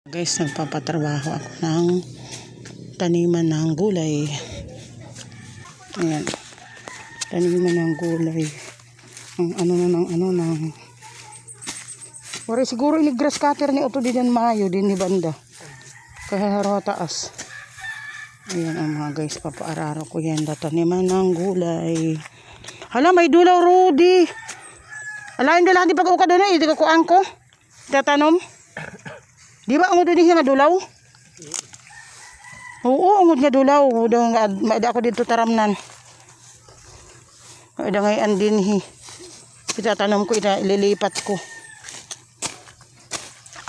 Guys, nagpapatrabaho ako ng taniman ng gulay. Ayan. Taniman ng gulay. Ang wala siguro ini grass cutter ni Oto din maayo din ni banda. Kaya haro taas. Ayan ang mga guys, papaararo ko yan. Taniman ng gulay. Hala, may dulaw, Rudy. Alain dala di pag-uka doon eh. Di ka kuang ko. Tatanom. Di ba ang doon nga dulaw? Oo, ang nga dulaw. Maada ako dito taramnan. Maada ngayon din hi. Itatanom ko, ililipat ko.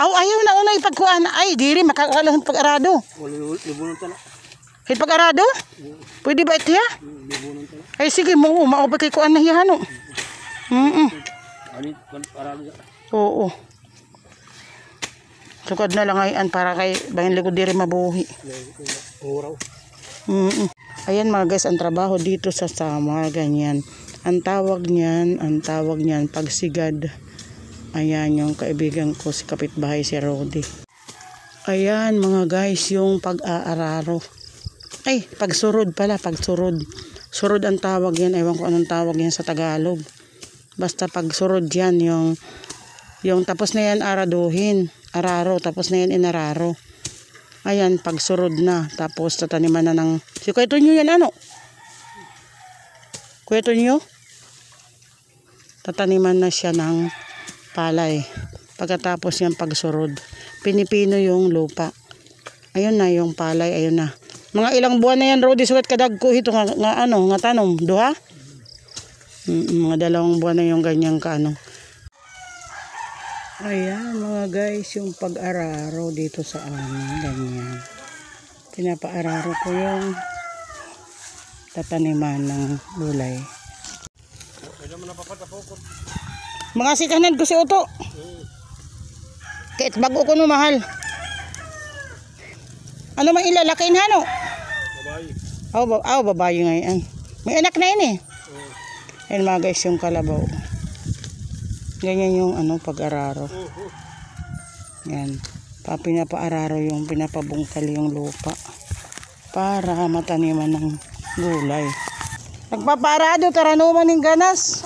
Aw, ayaw na una ipagkuan. Ay, diri, makakalang pag-arado. Hit pag-arado? Pwede ba ito ya? Ay, sige, maubay kay kuan na hiya, no? Oo. Sukad na lang ayan para kay bangin likod diri mabuhi. Ayan mga guys, ang trabaho dito sa sama ganyan. Ang tawag niyan pagsigad. Ayan yung kaibigan ko si kapitbahay si Rudy. Ayan mga guys, yung pag-aararo. Ay, pagsurod pala, pagsurod. Surod ang tawag yan, ewan ko anong tawag yan sa Tagalog. Basta pagsurod yan, yung tapos na yan araduhin. Araro, tapos na yan inararo. Ayan, pagsurod na. Tapos tataniman na ng... Si Kuya Tonyo yan ano? Kuya Tonyo? Tataniman na siya ng palay. Pagkatapos yan pagsurod. Pinipino yung lupa. Ayun na yung palay, ayun na. Mga ilang buwan na yan, Rudy, suwat kadag ko. Ito nga tanom. Duha? Mga 2 buwan na yung ganyang kaano. Ayan mga guys, yung pag-araro dito sa amin, ganyan. Pinapaararo ko yung tataniman ng gulay. Mga sikanan ko si Oto. Kahit bago ko no mahal. Ano mang ilalakin hano? Babae. Babae ngayon. May anak na yun eh. Ayan mga guys, yung kalabaw. Ganyan yung pag-araro. Yan. Pinapaararo yung pinapabungkal yung lupa para mataniman ng gulay. Nagpapaarado taranuman ng ganas.